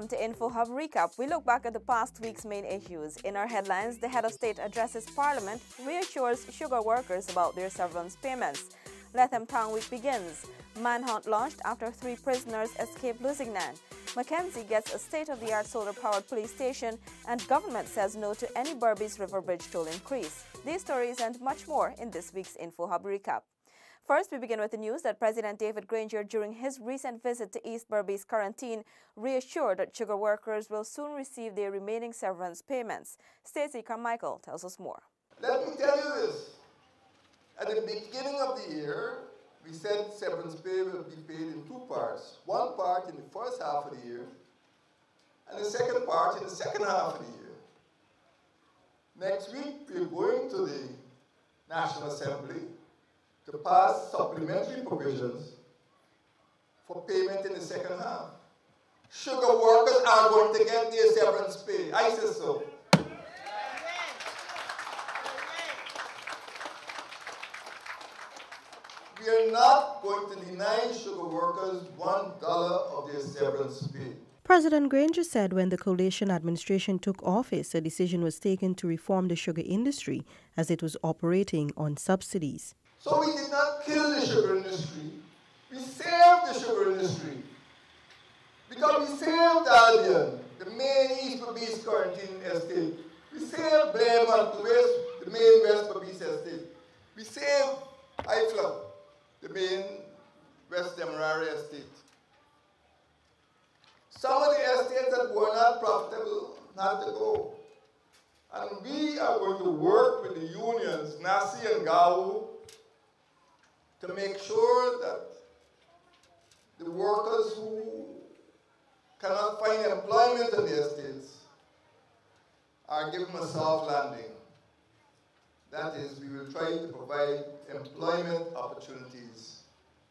Welcome to InfoHub Recap. We look back at the past week's main issues. In our headlines, the head of state addresses Parliament, reassures sugar workers about their severance payments. Letham Town Week begins. Manhunt launched after 3 prisoners escaped Lusignan. Mackenzie gets a state-of-the-art solar-powered police station, and government says no to any Berbice River Bridge toll increase. These stories and much more in this week's InfoHub Recap. First, we begin with the news that President David Granger, during his recent visit to East Berbice quarantine, reassured that sugar workers will soon receive their remaining severance payments. Stacey Carmichael tells us more. Let me tell you this. At the beginning of the year, we said severance pay will be paid in 2 parts. One part in the first half of the year, and the second part in the second half of the year. Next week, we're going to the National Assembly to pass supplementary provisions for payment in the second half. Sugar workers are going to get their severance pay. I say so. We are not going to deny sugar workers $1 of their severance pay. President Granger said when the coalition administration took office, a decision was taken to reform the sugar industry as it was operating on subsidies. So we did not kill the sugar industry. We saved the sugar industry. Because we saved Albion, the main East Berbice quarantine estate. We saved Blairmont, the main West Berbice estate. We saved Ifla, the main West Demerara estate. Some of the estates that were not profitable had to go. And we are going to work with the unions, NASI and GAU, to make sure that the workers who cannot find employment in the estates are given a soft landing. That is, we will try to provide employment opportunities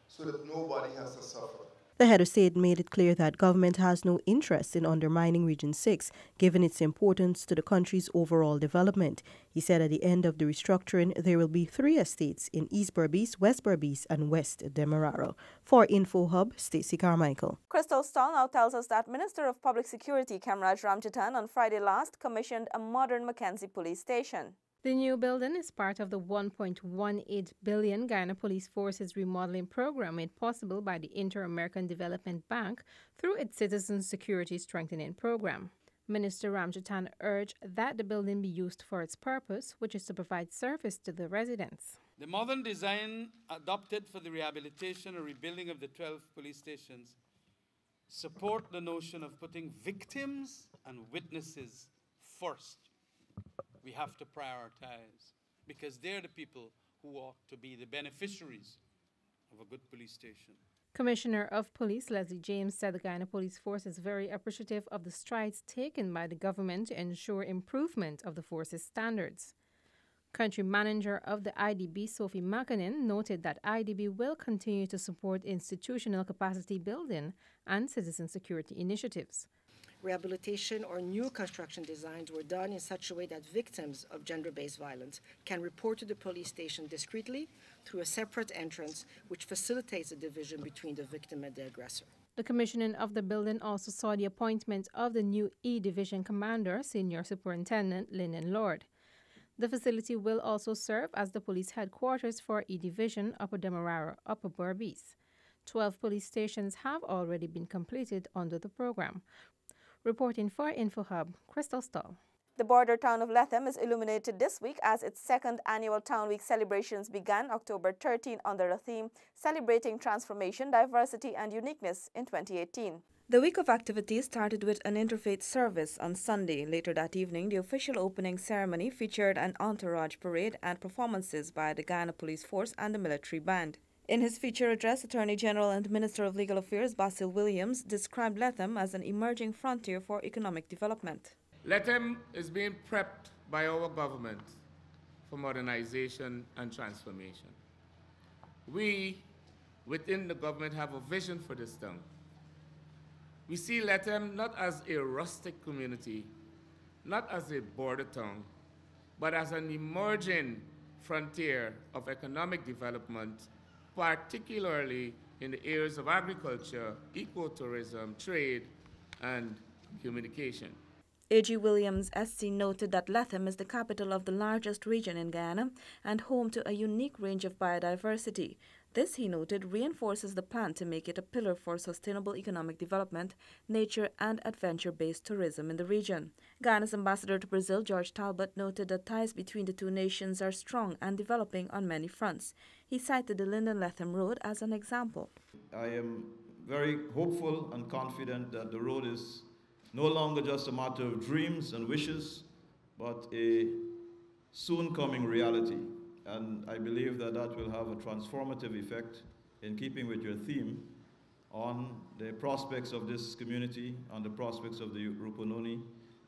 so that nobody has to suffer. The head of state made it clear that government has no interest in undermining Region 6, given its importance to the country's overall development. He said at the end of the restructuring, there will be 3 estates in East Berbice, West Berbice, and West Demerara. For InfoHub, Stacey Carmichael. Crystal Stall now tells us that Minister of Public Security Kamraj Ramjatan on Friday last commissioned a modern Mackenzie police station. The new building is part of the $1.18 billion Guyana Police Force's remodeling program made possible by the Inter-American Development Bank through its Citizen Security Strengthening Program. Minister Ramjatan urged that the building be used for its purpose, which is to provide service to the residents. The modern design adopted for the rehabilitation or rebuilding of the 12 police stations support the notion of putting victims and witnesses first. We have to prioritize because they're the people who ought to be the beneficiaries of a good police station. Commissioner of Police Leslie James said the Guyana Police Force is very appreciative of the strides taken by the government to ensure improvement of the force's standards. Country Manager of the IDB, Sophie Mackenzie, noted that IDB will continue to support institutional capacity building and citizen security initiatives. Rehabilitation or new construction designs were done in such a way that victims of gender-based violence can report to the police station discreetly through a separate entrance, which facilitates the division between the victim and the aggressor. The commissioning of the building also saw the appointment of the new E-Division Commander, Senior Superintendent Lyndon Lord. The facility will also serve as the police headquarters for E-Division, Upper Demerara, Upper Berbice. 12 police stations have already been completed under the program. Reporting for InfoHub, Crystal Stall. The border town of Letham is illuminated this week as its 2nd annual Town Week celebrations began October 13 under the theme Celebrating Transformation, Diversity and Uniqueness in 2018. The week of activities started with an interfaith service on Sunday. Later that evening, the official opening ceremony featured an entourage parade and performances by the Guyana Police Force and the military band. In his feature address, Attorney General and Minister of Legal Affairs Basil Williams described Letham as an emerging frontier for economic development. Letham is being prepped by our government for modernization and transformation. We, within the government, have a vision for this town. We see Letham not as a rustic community, not as a border town, but as an emerging frontier of economic development, particularly in the areas of agriculture, ecotourism, trade, and communication. A.G. Williams, SC, noted that Letham is the capital of the largest region in Guyana and home to a unique range of biodiversity. This, he noted, reinforces the plan to make it a pillar for sustainable economic development, nature and adventure-based tourism in the region. Guyana's ambassador to Brazil, George Talbot, noted that ties between the two nations are strong and developing on many fronts. He cited the Linden-Letham Road as an example. I am very hopeful and confident that the road is no longer just a matter of dreams and wishes, but a soon coming reality. And I believe that that will have a transformative effect in keeping with your theme on the prospects of this community, on the prospects of the Rupununi,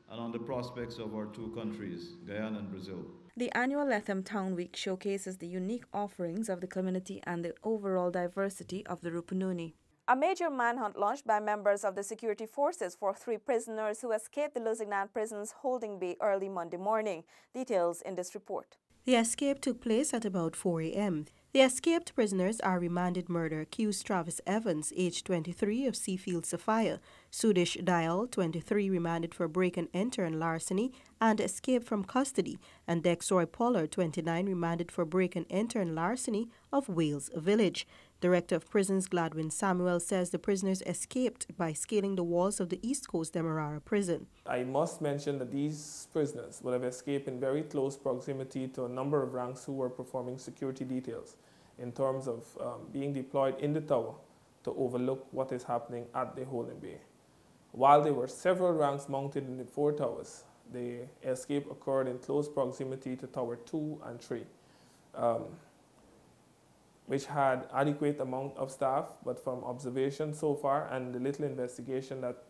and on the prospects of our two countries, Guyana and Brazil. The annual Letham Town Week showcases the unique offerings of the community and the overall diversity of the Rupununi. A major manhunt launched by members of the security forces for 3 prisoners who escaped the Lusignan prison's holding bay early Monday morning. Details in this report. The escape took place at about 4 a.m. The escaped prisoners are remanded murder accused Travis Evans, age 23, of Seafield Sophia, Sudish Dial, 23, remanded for break and enter and larceny and escape from custody, and Dexroy Pollard, 29, remanded for break and enter and larceny of Wales Village. Director of Prisons Gladwin Samuel says the prisoners escaped by scaling the walls of the East Coast Demerara prison. I must mention that these prisoners will have escaped in very close proximity to a number of ranks who were performing security details in terms of being deployed in the tower to overlook what is happening at the holding bay. While there were several ranks mounted in the 4 towers, the escape occurred in close proximity to Tower 2 and 3. Which had adequate amount of staff, but from observation so far and the little investigation that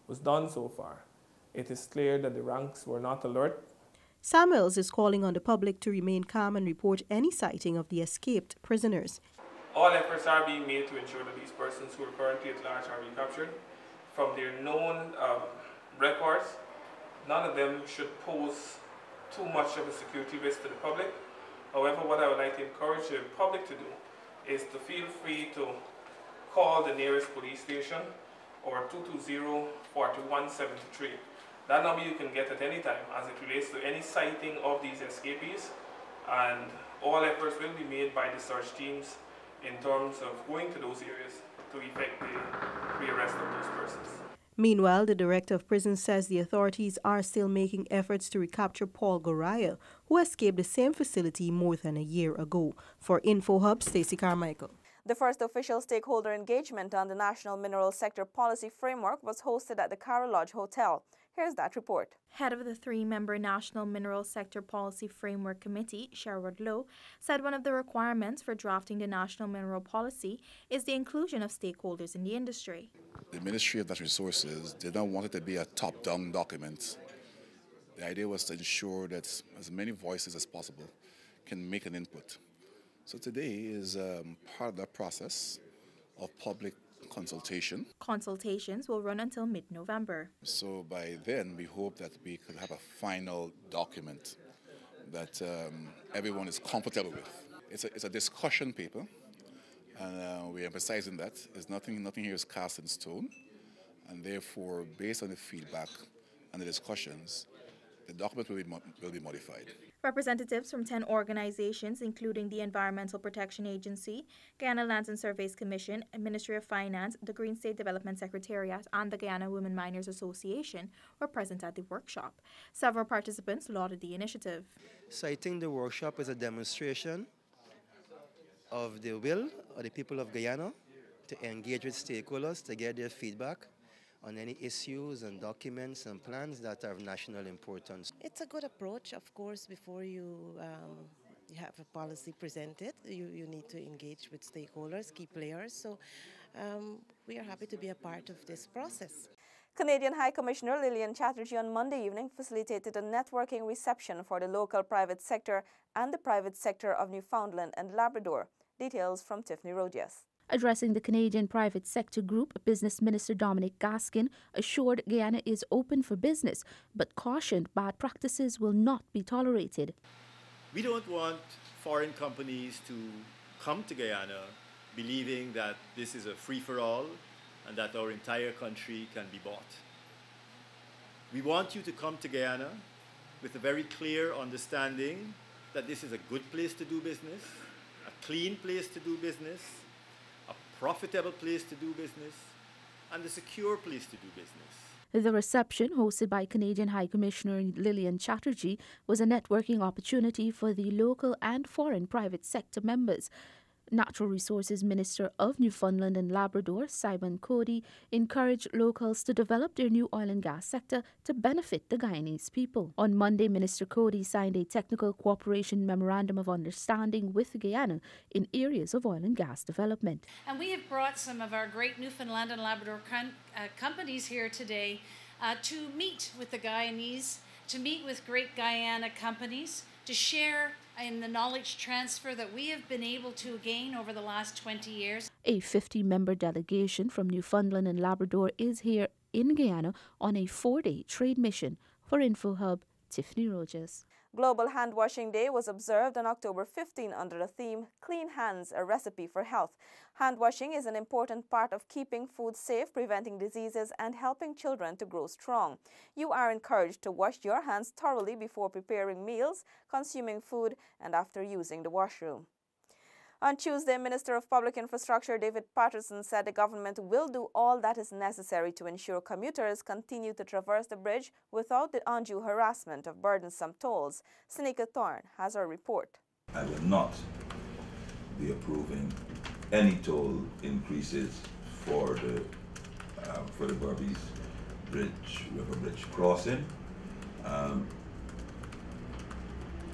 was done so far, it is clear that the ranks were not alert. Samuels is calling on the public to remain calm and report any sighting of the escaped prisoners. All efforts are being made to ensure that these persons who are currently at large are recaptured. From their known records, none of them should pose too much of a security risk to the public. However, what I would like to encourage the public to do is to feel free to call the nearest police station or 220-4173. That number you can get at any time as it relates to any sighting of these escapees, and all efforts will be made by the search teams in terms of going to those areas to effect the rearrest of those persons. Meanwhile, the Director of Prisons says the authorities are still making efforts to recapture Paul Goraya, who escaped the same facility more than a year ago. For InfoHub, Stacey Carmichael. The first official stakeholder engagement on the National Mineral Sector Policy Framework was hosted at the Cara Lodge Hotel. Here's that report. Head of the 3-member National Mineral Sector Policy Framework Committee, Sherwood Lowe, said one of the requirements for drafting the National Mineral Policy is the inclusion of stakeholders in the industry. The Ministry of Natural Resources did not want it to be a top-down document. The idea was to ensure that as many voices as possible can make an input. So today is part of that process of public consultation. Consultations will run until mid-November. So by then, we hope that we could have a final document that everyone is comfortable with. It's a discussion paper, and we're emphasizing that. There's nothing here is cast in stone, and therefore, based on the feedback and the discussions, the document will be modified. Representatives from 10 organizations, including the Environmental Protection Agency, Guyana Lands and Surveys Commission, Ministry of Finance, the Green State Development Secretariat, and the Guyana Women Miners Association, were present at the workshop. Several participants lauded the initiative. So I think the workshop is a demonstration of the will of the people of Guyana to engage with stakeholders to get their feedback on any issues and documents and plans that are of national importance. It's a good approach. Of course, before you have a policy presented, you need to engage with stakeholders, key players. So we are happy to be a part of this process. Canadian High Commissioner Lillian Chatterjee on Monday evening facilitated a networking reception for the local private sector and the private sector of Newfoundland and Labrador. Details from Tiffany Rodias. Addressing the Canadian private sector group, Business Minister Dominic Gaskin assured Guyana is open for business, but cautioned bad practices will not be tolerated. We don't want foreign companies to come to Guyana believing that this is a free-for-all and that our entire country can be bought. We want you to come to Guyana with a very clear understanding that this is a good place to do business, a clean place to do business, a profitable place to do business, and a secure place to do business. The reception, hosted by Canadian High Commissioner Lillian Chatterjee, was a networking opportunity for the local and foreign private sector members. Natural Resources Minister of Newfoundland and Labrador, Simon Cody, encouraged locals to develop their new oil and gas sector to benefit the Guyanese people. On Monday, Minister Cody signed a technical cooperation memorandum of understanding with Guyana in areas of oil and gas development. And we have brought some of our great Newfoundland and Labrador companies here today to meet with the Guyanese, to meet with great Guyana companies, to share in the knowledge transfer that we have been able to gain over the last 20 years. A 50-member delegation from Newfoundland and Labrador is here in Guyana on a 4-day trade mission. For InfoHub, Tiffany Rogers. Global Hand Washing Day was observed on October 15 under the theme Clean Hands, a Recipe for Health. Hand washing is an important part of keeping food safe, preventing diseases, and helping children to grow strong. You are encouraged to wash your hands thoroughly before preparing meals, consuming food, and after using the washroom. On Tuesday, Minister of Public Infrastructure David Patterson said the government will do all that is necessary to ensure commuters continue to traverse the bridge without the undue harassment of burdensome tolls. Syndicate Thorne has our report. I will not be approving any toll increases for the Berbice Bridge, River Bridge crossing, and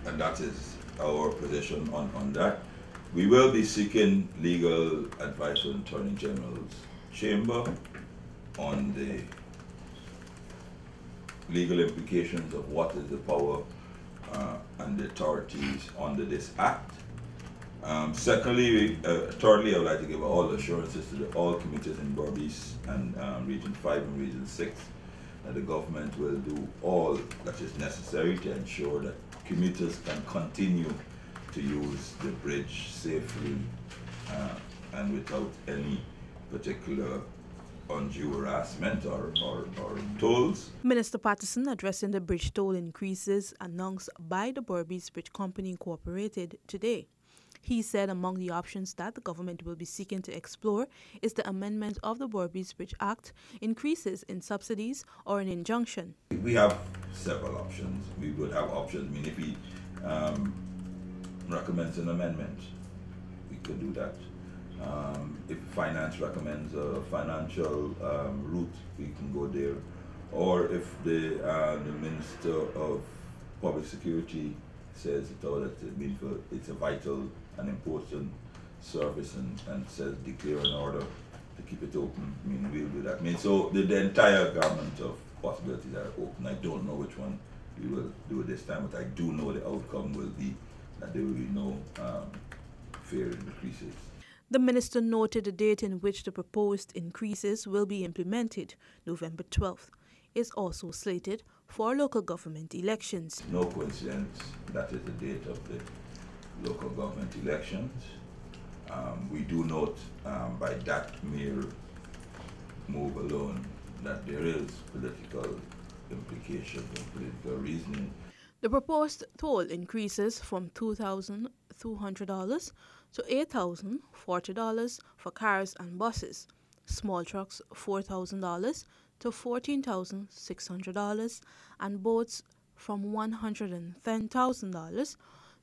that is our position on that. We will be seeking legal advice from the Attorney General's chamber on the legal implications of what is the power and the authorities under this act. Thirdly, I would like to give all assurances to all commuters in Berbice and Region 5 and Region 6 that the government will do all that is necessary to ensure that commuters can continue to use the bridge safely and without any particular undue harassment or tolls. Minister Patterson, addressing the bridge toll increases announced by the Berbice Bridge Company Incorporated today. He said among the options that the government will be seeking to explore is the amendment of the Berbice Bridge Act, increases in subsidies, or an injunction. We have several options. We would have options. I mean, if he recommends an amendment, we could do that. If finance recommends a financial route, we can go there. Or if the Minister of Public Security says it's a vital and important service and says declare an order to keep it open, I mean, we'll do that. I mean, so the entire gamut of possibilities are open. I don't know which one we will do this time, but I do know the outcome will be that there will be no fare increases. The minister noted the date in which the proposed increases will be implemented, November 12th, is also slated for local government elections. No coincidence, that is the date of the local government elections. We do note by that mere move alone that there is political implications and political reasoning. The proposed toll increases from $2,200 to $8,040 for cars and buses, small trucks $4,000 to $14,600, and boats from $110,000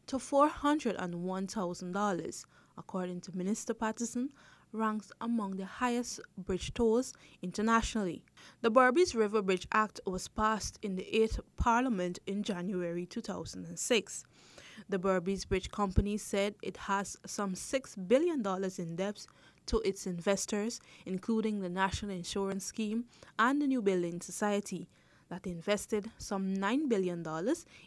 to $401,000, according to Minister Patterson, ranks among the highest bridge tolls internationally. The Berbice River Bridge Act was passed in the 8th Parliament in January 2006. The Berbice Bridge Company said it has some $6 billion in debts to its investors, including the National Insurance Scheme and the New Building Society, that invested some $9 billion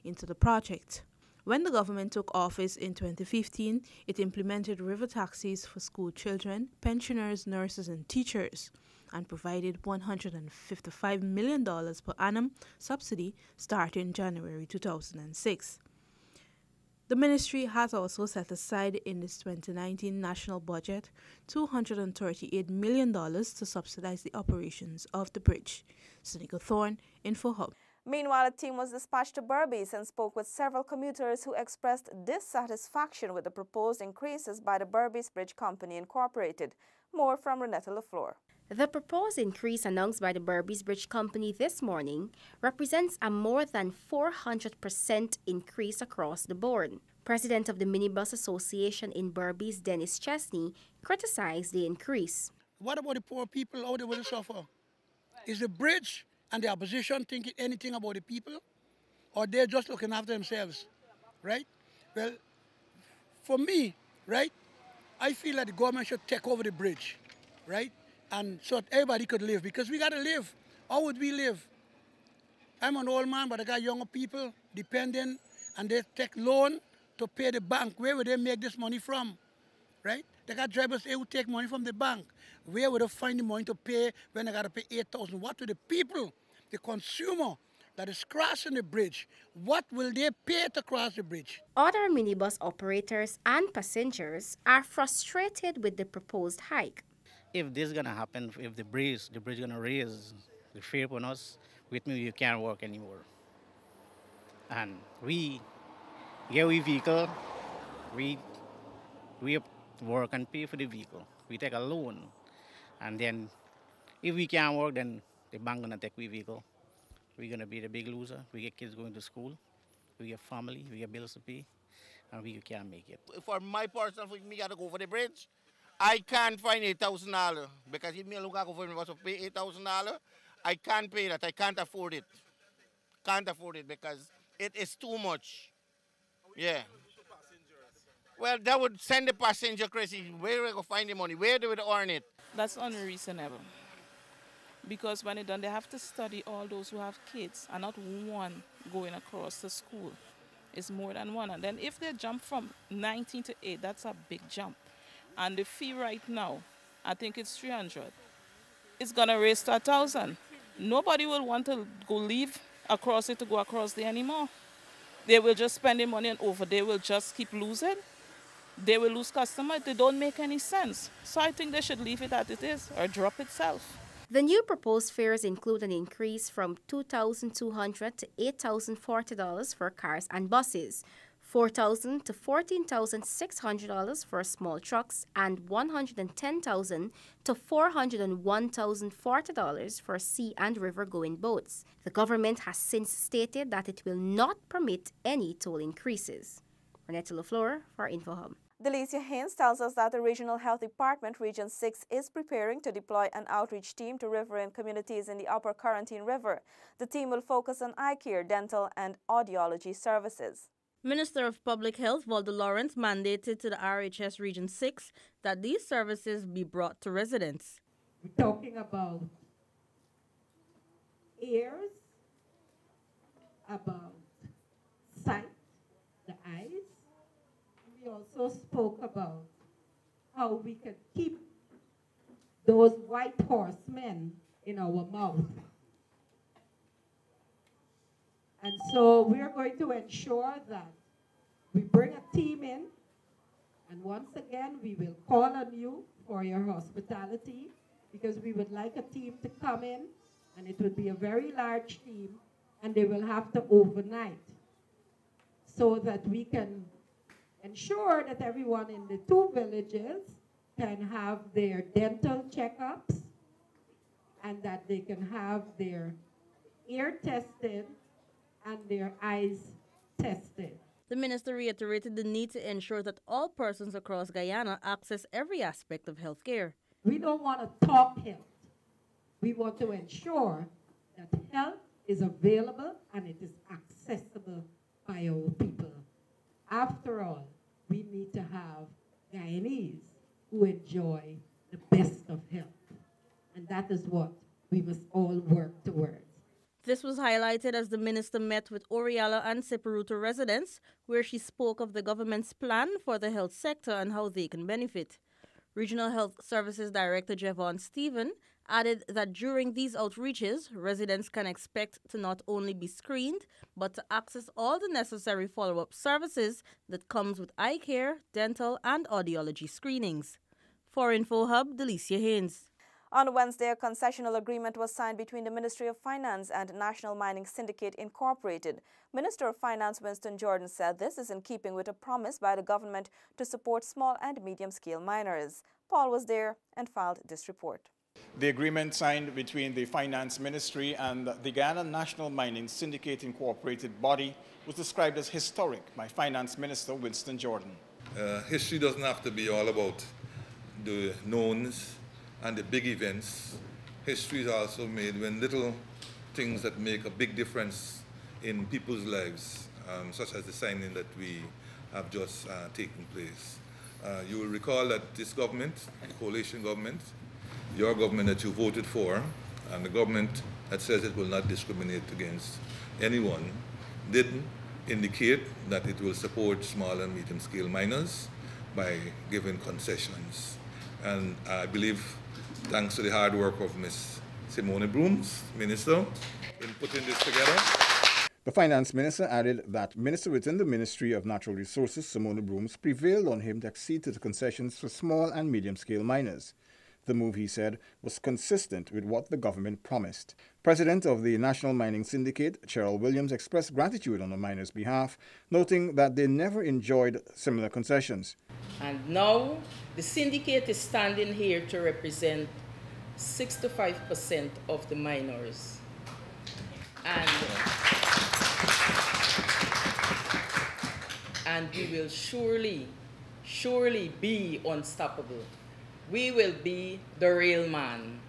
into the project. When the government took office in 2015, it implemented river taxis for school children, pensioners, nurses, and teachers, and provided $155 million per annum subsidy starting January 2006. The ministry has also set aside in its 2019 national budget $238 million to subsidize the operations of the bridge. Syndicate Thorne, InfoHub. Meanwhile, a team was dispatched to Berbice and spoke with several commuters who expressed dissatisfaction with the proposed increases by the Berbice Bridge Company Incorporated. More from Renetta LaFleur. The proposed increase announced by the Berbice Bridge Company this morning represents a more than 400% increase across the board. President of the Minibus Association in Berbice, Dennis Chesney, criticized the increase. What about the poor people? How they will suffer? Is the bridge and the opposition thinking anything about the people? Or they're just looking after themselves, right? Well, for me, right, I feel that the government should take over the bridge, right? And so that everybody could live, because we got to live. How would we live? I'm an old man, but I got younger people dependent, and they take loan to pay the bank. Where would they make this money from, right? They got drivers who take money from the bank. Where would they find the money to pay when they got to pay $8,000? What to the people, the consumer that is crossing the bridge? What will they pay to cross the bridge? Other minibus operators and passengers are frustrated with the proposed hike. If this is going to happen, if the bridge going to raise the fare on us, with me, you can't work anymore. And we get a vehicle, we work and pay for the vehicle. We take a loan. And then if we can't work, then the bank going to take the vehicle. We're going to be the big loser. We get kids going to school. We get family, we get bills to pay, and we can't make it. For my personal, me got to go for the bridge. I can't find $8,000 because if me look at government was to pay $8,000, I can't pay that. I can't afford it. Can't afford it because it is too much. Yeah. Well, that would send the passenger crazy. Where do we go find the money? Where do we earn it? That's unreasonable. Because when they're done, they have to study all those who have kids and not one going across the school. It's more than one. And then if they jump from 19 to 8, that's a big jump. And the fee right now, I think it's $300. It's going to raise to $1,000. Nobody will want to go leave across it to go across there anymore. They will just spend their money and over. They will just keep losing. They will lose customers. They don't make any sense. So I think they should leave it as it is or drop itself. The new proposed fares include an increase from $2,200 to $8,040 for cars and buses, $4,000 to $14,600 for small trucks, and $110,000 to $401,040 for sea and river-going boats. The government has since stated that it will not permit any toll increases. Renetta LaFleur for InfoHub. Delicia Haynes tells us that the Regional Health Department, Region 6, is preparing to deploy an outreach team to riverine communities in the Upper Quarantine River. The team will focus on eye care, dental, and audiology services. Minister of Public Health Walter Lawrence mandated to the RHS Region 6 that these services be brought to residents. We're talking about ears, about sight, the eyes. We also spoke about how we could keep those white horsemen in our mouth. And so we're going to ensure that we bring a team in, and once again, we will call on you for your hospitality, because we would like a team to come in, and it would be a very large team, and they will have to overnight, so that we can ensure that everyone in the two villages can have their dental checkups, and that they can have their ear tested and their eyes tested. The minister reiterated the need to ensure that all persons across Guyana access every aspect of health care. We don't want to talk health. We want to ensure that health is available and it is accessible by our people. After all, we need to have Guyanese who enjoy the best of health. And that is what we must all work towards. This was highlighted as the minister met with Oriala and Siparuta residents, where she spoke of the government's plan for the health sector and how they can benefit. Regional Health Services Director Javon Stephen added that during these outreaches, residents can expect to not only be screened, but to access all the necessary follow-up services that comes with eye care, dental, and audiology screenings. For InfoHub, Delicia Haynes. On Wednesday, a concessional agreement was signed between the Ministry of Finance and National Mining Syndicate Incorporated. Minister of Finance Winston Jordan said this is in keeping with a promise by the government to support small and medium-scale miners. Paul was there and filed this report. The agreement signed between the Finance Ministry and the Guyana National Mining Syndicate Incorporated body was described as historic by Finance Minister Winston Jordan. History doesn't have to be all about the knowns and the big events. History is also made when little things that make a big difference in people's lives, such as the signing that we have just taken place. You will recall that this government, the coalition government, your government that you voted for, and the government that says it will not discriminate against anyone, did indicate that it will support small and medium-scale miners by giving concessions. And I believe, thanks to the hard work of Ms. Simone Brooms, Minister, in putting this together. The Finance Minister added that Minister within the Ministry of Natural Resources, Simone Brooms, prevailed on him to accede to the concessions for small and medium-scale miners. The move, he said, was consistent with what the government promised. President of the National Mining Syndicate, Cheryl Williams, expressed gratitude on the miners' behalf, noting that they never enjoyed similar concessions. And now the syndicate is standing here to represent 65% of the miners. And we will surely be unstoppable. We will be the real man,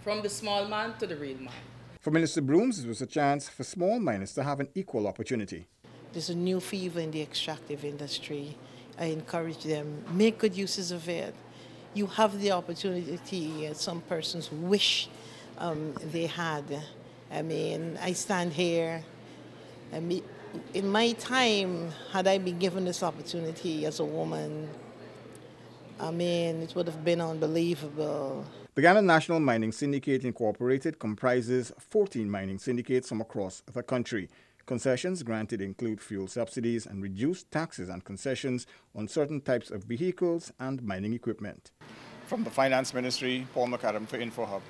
from the small man to the real man. For Minister Brooms, it was a chance for small miners to have an equal opportunity. There's a new fever in the extractive industry. I encourage them, make good uses of it. You have the opportunity, some persons wish they had. I mean, I stand here, in my time, had I been given this opportunity as a woman, I mean, it would have been unbelievable. The Guyana National Mining Syndicate Incorporated comprises 14 mining syndicates from across the country. Concessions granted include fuel subsidies and reduced taxes and concessions on certain types of vehicles and mining equipment. From the Finance Ministry, Paul McAdam for InfoHub.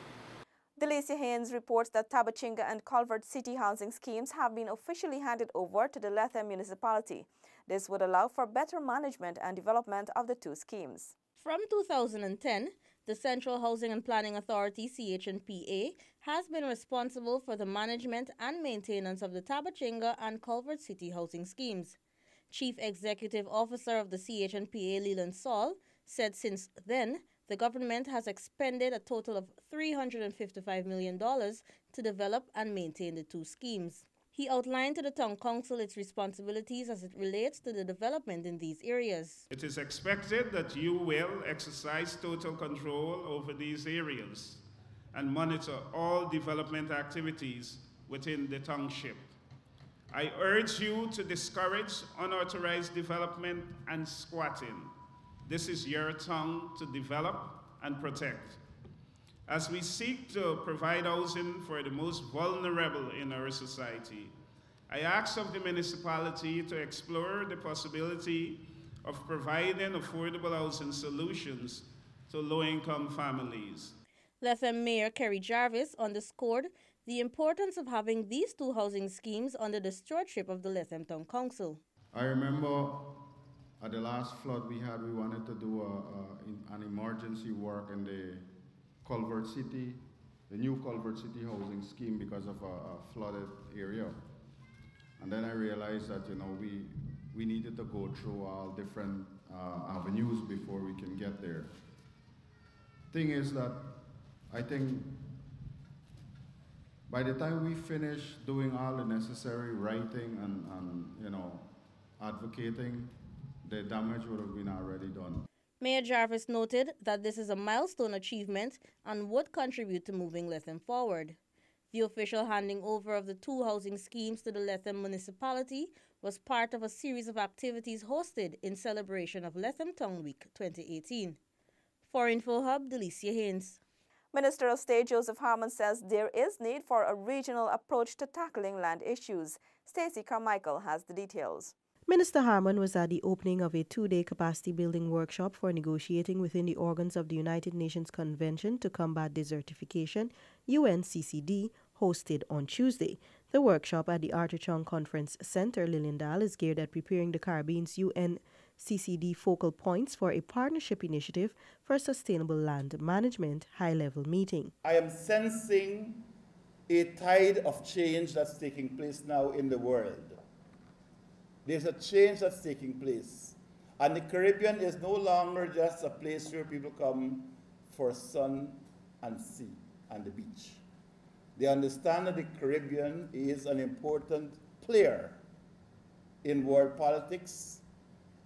Delicia Haynes reports that Tabata and Culvert city housing schemes have been officially handed over to the Letham municipality. This would allow for better management and development of the two schemes. From 2010, the Central Housing and Planning Authority, CHNPA, has been responsible for the management and maintenance of the Tabata and Culvert city housing schemes. Chief Executive Officer of the CHNPA, Leland Saul, said since then, the government has expended a total of $355 million to develop and maintain the two schemes. He outlined to the Town Council its responsibilities as it relates to the development in these areas. It is expected that you will exercise total control over these areas and monitor all development activities within the township. I urge you to discourage unauthorized development and squatting. This is your town to develop and protect. As we seek to provide housing for the most vulnerable in our society, I ask of the municipality to explore the possibility of providing affordable housing solutions to low-income families. Letham Mayor Kerry Jarvis underscored the importance of having these two housing schemes under the stewardship of the Letham Town Council. I remember at the last flood we had, we wanted to do an emergency work in the Culvert City, the new Culvert City housing scheme because of a flooded area. And then I realized that, you know, we needed to go through all different avenues before we can get there. Thing is that I think by the time we finish doing all the necessary writing and you know, advocating, the damage would have been already done. Mayor Jarvis noted that this is a milestone achievement and would contribute to moving Letham forward. The official handing over of the two housing schemes to the Letham municipality was part of a series of activities hosted in celebration of Letham Town Week 2018. For InfoHub, Delicia Haynes. Minister of State Joseph Harmon says there is need for a regional approach to tackling land issues. Stacey Carmichael has the details. Minister Harmon was at the opening of a two-day capacity-building workshop for negotiating within the organs of the United Nations Convention to Combat Desertification, UNCCD, hosted on Tuesday. The workshop at the Arthur Chung Conference Center, Liliendale, is geared at preparing the Caribbean's UNCCD focal points for a partnership initiative for sustainable land management high-level meeting. I am sensing a tide of change that's taking place now in the world. There's a change that's taking place. And the Caribbean is no longer just a place where people come for sun and sea and the beach. They understand that the Caribbean is an important player in world politics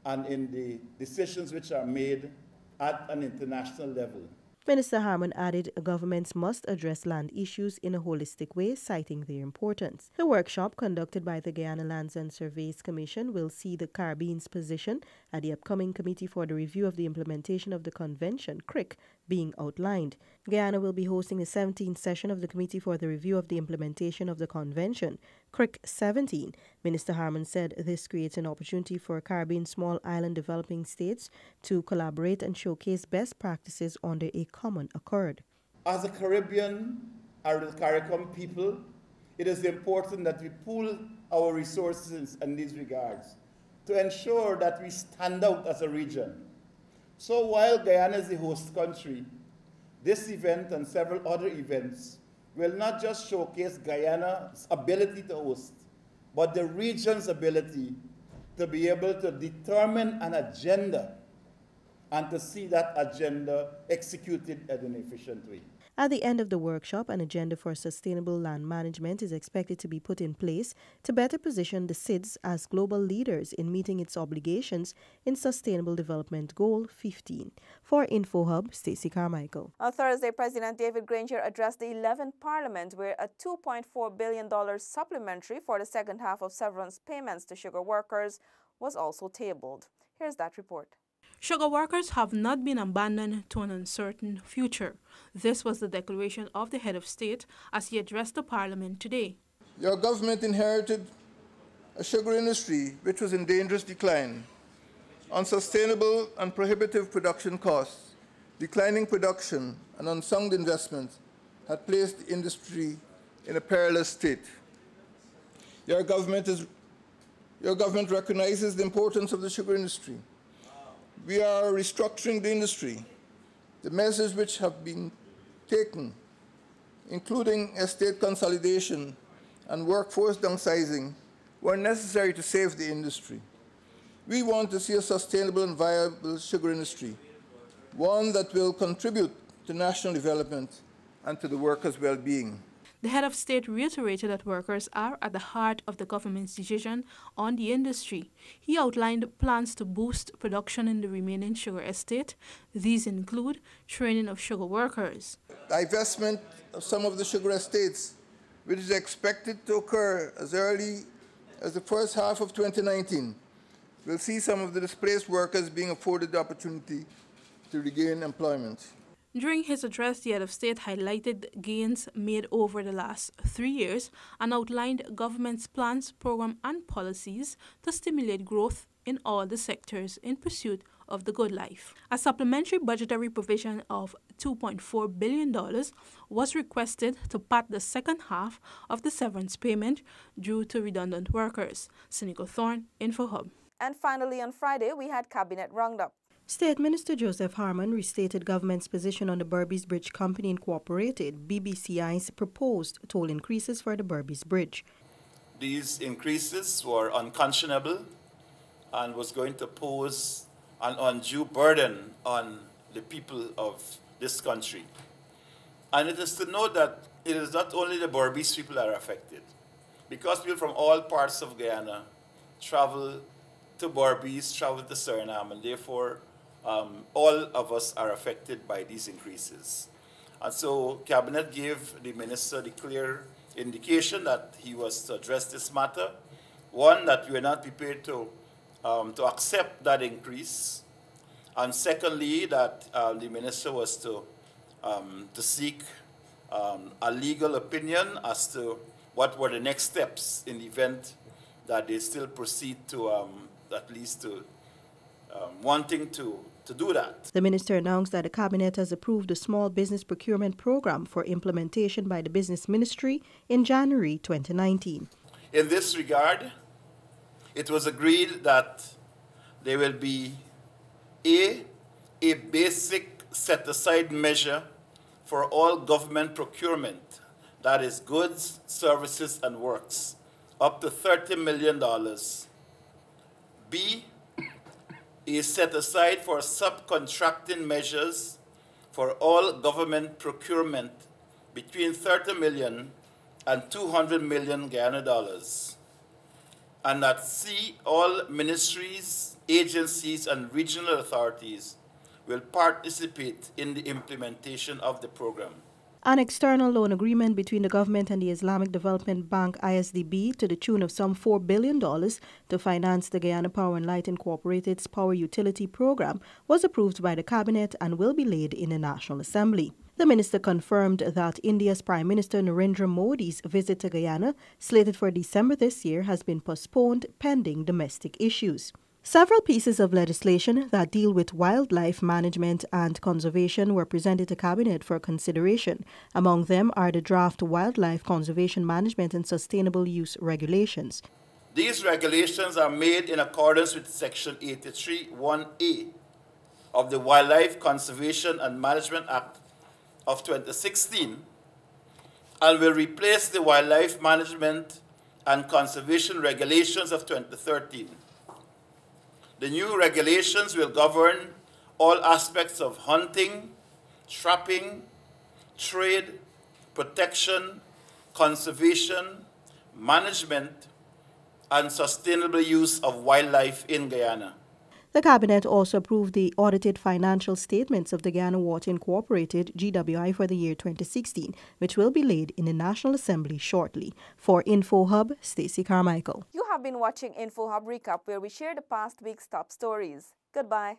and in the decisions which are made at an international level. Minister Harmon added governments must address land issues in a holistic way, citing their importance. The workshop, conducted by the Guyana Lands and Surveys Commission, will see the Caribbean's position at the upcoming Committee for the Review of the Implementation of the Convention, CRIC, being outlined. Guyana will be hosting the 17th session of the Committee for the Review of the Implementation of the Convention, CRIC 17. Minister Harmon said this creates an opportunity for Caribbean small island developing states to collaborate and showcase best practices under a common accord. As a Caribbean or the CARICOM people, it is important that we pool our resources in these regards to ensure that we stand out as a region. So while Guyana is the host country, this event and several other events will not just showcase Guyana's ability to host, but the region's ability to be able to determine an agenda and to see that agenda executed in an efficient way. At the end of the workshop, an agenda for sustainable land management is expected to be put in place to better position the SIDS as global leaders in meeting its obligations in Sustainable Development Goal 15. For InfoHub, Stacey Carmichael. On Thursday, President David Granger addressed the 11th Parliament, where a $2.4 billion supplementary for the second half of severance payments to sugar workers was also tabled. Here's that report. Sugar workers have not been abandoned to an uncertain future. This was the declaration of the head of state as he addressed the parliament today. Your government inherited a sugar industry which was in dangerous decline. Unsustainable and prohibitive production costs, declining production, and unsound investment had placed the industry in a perilous state. Your government recognizes the importance of the sugar industry. We are restructuring the industry. The measures which have been taken, including estate consolidation and workforce downsizing, were necessary to save the industry. We want to see a sustainable and viable sugar industry, one that will contribute to national development and to the workers' well-being. The head of state reiterated that workers are at the heart of the government's decision on the industry. He outlined plans to boost production in the remaining sugar estate. These include training of sugar workers, divestment of some of the sugar estates, which is expected to occur as early as the first half of 2019, will see some of the displaced workers being afforded the opportunity to regain employment. During his address, the head of state highlighted gains made over the last 3 years and outlined government's plans, program, and policies to stimulate growth in all the sectors in pursuit of the good life. A supplementary budgetary provision of $2.4 billion was requested to pad the second half of the severance payment due to redundant workers. Cynical Thorne, InfoHub. And finally, on Friday, we had Cabinet Roundup. State Minister Joseph Harmon restated government's position on the Berbice Bridge Company Incorporated, BBCI's proposed toll increases for the Berbice Bridge. These increases were unconscionable and was going to pose an undue burden on the people of this country. And it is to note that it is not only the Berbice people that are affected, because people from all parts of Guyana travel to Berbice, travel to Suriname, and therefore all of us are affected by these increases. And so Cabinet gave the Minister the clear indication that he was to address this matter. One, that we are not prepared to accept that increase. And secondly, that the Minister was to to seek a legal opinion as to what were the next steps in the event that they still proceed to at least to wanting to do that. The minister announced that the cabinet has approved a small business procurement program for implementation by the business ministry in January 2019. In this regard, it was agreed that there will be a basic set-aside measure for all government procurement, that is goods, services, and works, up to $30 million. B, is set aside for subcontracting measures for all government procurement between 30 million and 200 million Guyana dollars. And that C, all ministries, agencies, and regional authorities will participate in the implementation of the program. An external loan agreement between the government and the Islamic Development Bank ISDB to the tune of some $4 billion to finance the Guyana Power and Light Incorporated's power utility program was approved by the cabinet and will be laid in the National Assembly. The minister confirmed that India's Prime Minister Narendra Modi's visit to Guyana, slated for December this year, has been postponed pending domestic issues. Several pieces of legislation that deal with wildlife management and conservation were presented to Cabinet for consideration. Among them are the draft Wildlife Conservation Management and Sustainable Use Regulations. These regulations are made in accordance with Section 83(1)(a) of the Wildlife Conservation and Management Act of 2016 and will replace the Wildlife Management and Conservation Regulations of 2013. The new regulations will govern all aspects of hunting, trapping, trade, protection, conservation, management, and sustainable use of wildlife in Guyana. The Cabinet also approved the audited financial statements of the Guyana Water Incorporated, GWI, for the year 2016, which will be laid in the National Assembly shortly. For InfoHub, Stacey Carmichael. You have been watching InfoHub Recap, where we share the past week's top stories. Goodbye.